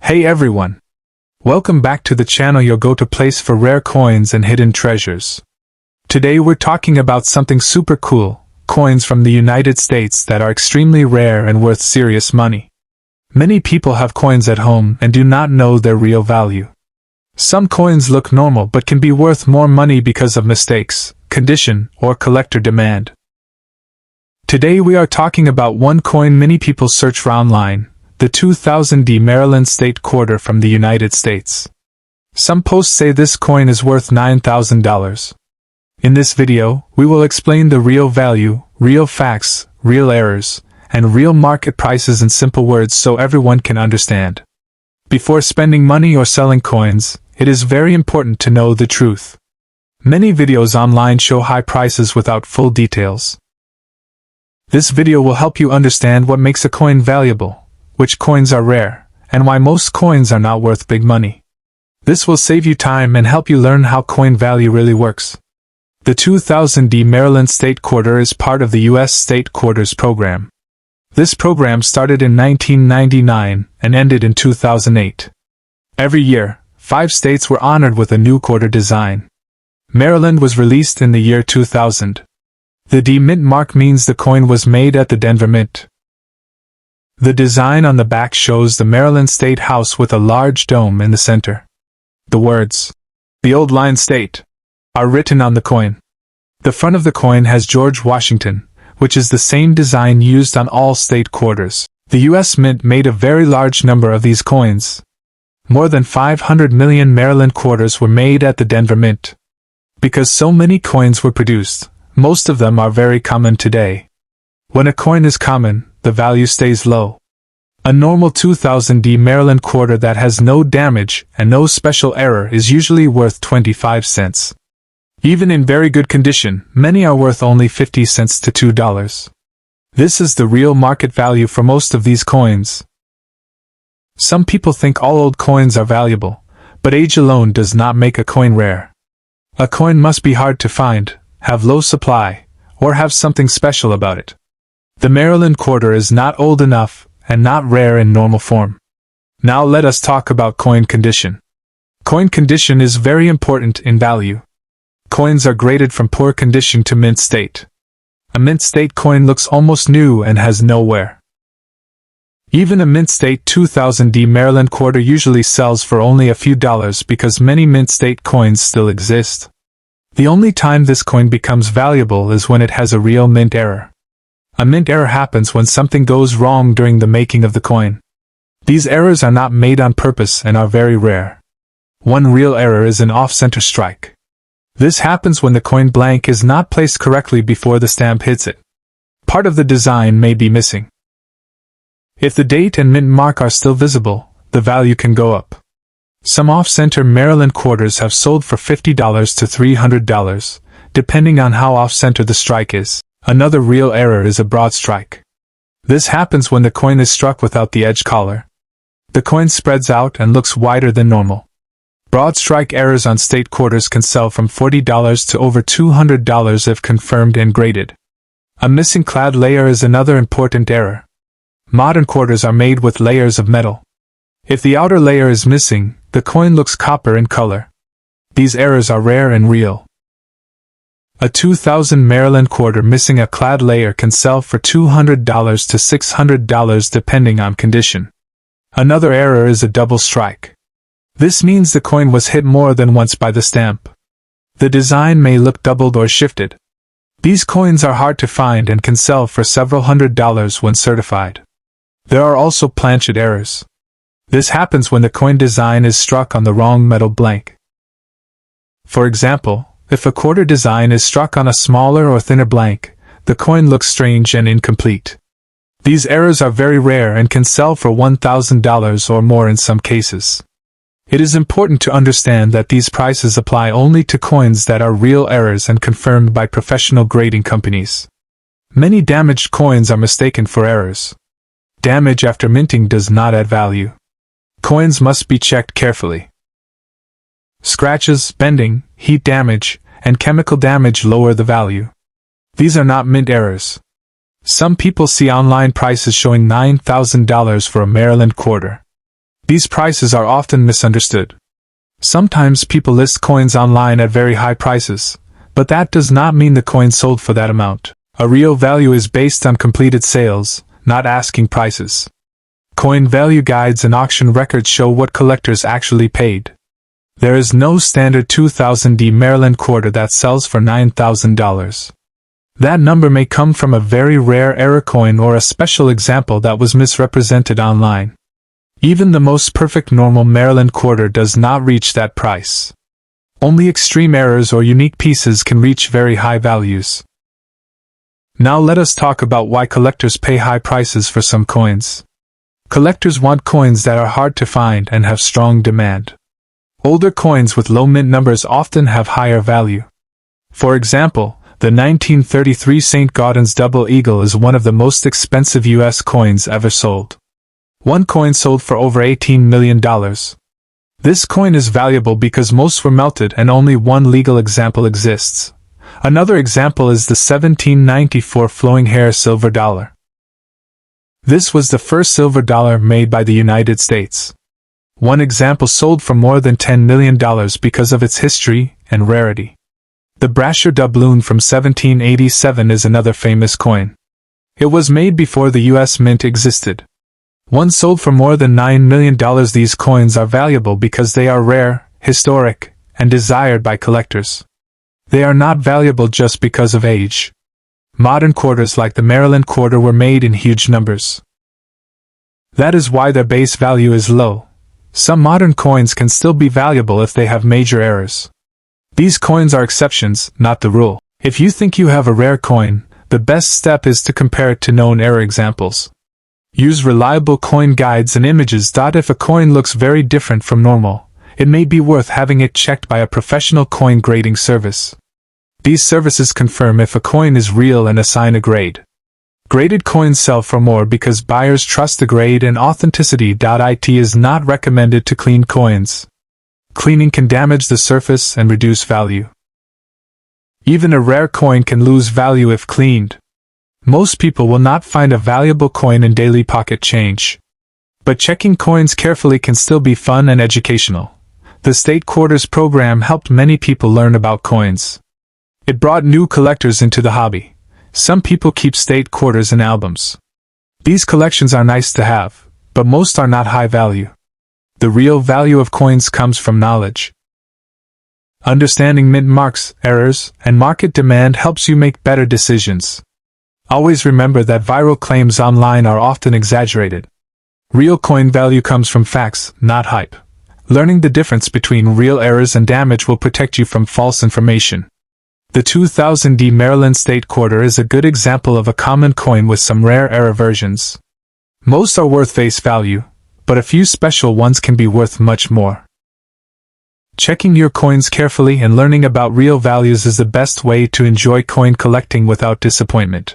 Hey everyone! Welcome back to the channel, your go-to place for rare coins and hidden treasures. Today we're talking about something super cool, coins from the United States that are extremely rare and worth serious money. Many people have coins at home and do not know their real value. Some coins look normal but can be worth more money because of mistakes, condition, or collector demand. Today we are talking about one coin many people search for online, the 2000 Maryland State Quarter from the United States. Some posts say this coin is worth $9,000. In this video, we will explain the real value, real facts, real errors, and real market prices in simple words so everyone can understand. Before spending money or selling coins, it is very important to know the truth. Many videos online show high prices without full details. This video will help you understand what makes a coin valuable, which coins are rare, and why most coins are not worth big money. This will save you time and help you learn how coin value really works. The 2000 Maryland State Quarter is part of the U.S. State Quarters program. This program started in 1999 and ended in 2008. Every year, 5 states were honored with a new quarter design. Maryland was released in the year 2000. The D Mint mark means the coin was made at the Denver Mint. The design on the back shows the Maryland State House with a large dome in the center. The words, "The Old Line State," are written on the coin. The front of the coin has George Washington, which is the same design used on all state quarters. The U.S. Mint made a very large number of these coins. More than 500 million Maryland quarters were made at the Denver Mint. Because so many coins were produced, most of them are very common today. When a coin is common, the value stays low. A normal 2000 Maryland quarter that has no damage and no special error is usually worth 25 cents. Even in very good condition, many are worth only 50 cents to $2. This is the real market value for most of these coins. Some people think all old coins are valuable, but age alone does not make a coin rare. A coin must be hard to find, have low supply, or have something special about it. The Maryland quarter is not old enough and not rare in normal form. Now let us talk about coin condition. Coin condition is very important in value. Coins are graded from poor condition to mint state. A mint state coin looks almost new and has no wear. Even a mint state 2000 Maryland quarter usually sells for only a few dollars because many mint state coins still exist. The only time this coin becomes valuable is when it has a real mint error. A mint error happens when something goes wrong during the making of the coin. These errors are not made on purpose and are very rare. One real error is an off-center strike. This happens when the coin blank is not placed correctly before the stamp hits it. Part of the design may be missing. If the date and mint mark are still visible, the value can go up. Some off-center Maryland quarters have sold for $50 to $300, depending on how off-center the strike is. Another real error is a broad strike. This happens when the coin is struck without the edge collar. The coin spreads out and looks wider than normal. Broad strike errors on state quarters can sell from $40 to over $200 if confirmed and graded. A missing clad layer is another important error. Modern quarters are made with layers of metal. If the outer layer is missing, the coin looks copper in color. These errors are rare and real. A 2000 Maryland quarter missing a clad layer can sell for $200 to $600 depending on condition. Another error is a double strike. This means the coin was hit more than once by the stamp. The design may look doubled or shifted. These coins are hard to find and can sell for several $100s when certified. There are also planchet errors. This happens when the coin design is struck on the wrong metal blank. For example, if a quarter design is struck on a smaller or thinner blank, the coin looks strange and incomplete. These errors are very rare and can sell for $1,000 or more in some cases. It is important to understand that these prices apply only to coins that are real errors and confirmed by professional grading companies. Many damaged coins are mistaken for errors. Damage after minting does not add value. Coins must be checked carefully. Scratches, bending, heat damage, and chemical damage lower the value. These are not mint errors. Some people see online prices showing $9,000 for a Maryland quarter. These prices are often misunderstood. Sometimes people list coins online at very high prices, but that does not mean the coin sold for that amount. A real value is based on completed sales, not asking prices. Coin value guides and auction records show what collectors actually paid. There is no standard 2000D Maryland quarter that sells for $9,000. That number may come from a very rare error coin or a special example that was misrepresented online. Even the most perfect normal Maryland quarter does not reach that price. Only extreme errors or unique pieces can reach very high values. Now let us talk about why collectors pay high prices for some coins. Collectors want coins that are hard to find and have strong demand. Older coins with low mint numbers often have higher value. For example, the 1933 St. Gaudens Double Eagle is one of the most expensive U.S. coins ever sold. One coin sold for over $18 million. This coin is valuable because most were melted and only one legal example exists. Another example is the 1794 flowing hair silver dollar. This was the first silver dollar made by the United States. One example sold for more than $10 million because of its history and rarity. The Brasher doubloon from 1787 is another famous coin. It was made before the U.S. Mint existed. One sold for more than $9 million. These coins are valuable because they are rare, historic, and desired by collectors. They are not valuable just because of age. Modern quarters like the Maryland quarter were made in huge numbers. That is why their base value is low. Some modern coins can still be valuable if they have major errors. These coins are exceptions, not the rule. If you think you have a rare coin, the best step is to compare it to known error examples. Use reliable coin guides and images. If a coin looks very different from normal, it may be worth having it checked by a professional coin grading service. These services confirm if a coin is real and assign a grade. Graded coins sell for more because buyers trust the grade and authenticity. It is not recommended to clean coins. Cleaning can damage the surface and reduce value. Even a rare coin can lose value if cleaned. Most people will not find a valuable coin in daily pocket change. But checking coins carefully can still be fun and educational. The State Quarters program helped many people learn about coins. It brought new collectors into the hobby. Some people keep state quarters in albums. These collections are nice to have, but most are not high value. The real value of coins comes from knowledge. Understanding mint marks, errors, and market demand helps you make better decisions. Always remember that viral claims online are often exaggerated. Real coin value comes from facts, not hype. Learning the difference between real errors and damage will protect you from false information. The 2000D Maryland State Quarter is a good example of a common coin with some rare error versions. Most are worth face value, but a few special ones can be worth much more. Checking your coins carefully and learning about real values is the best way to enjoy coin collecting without disappointment.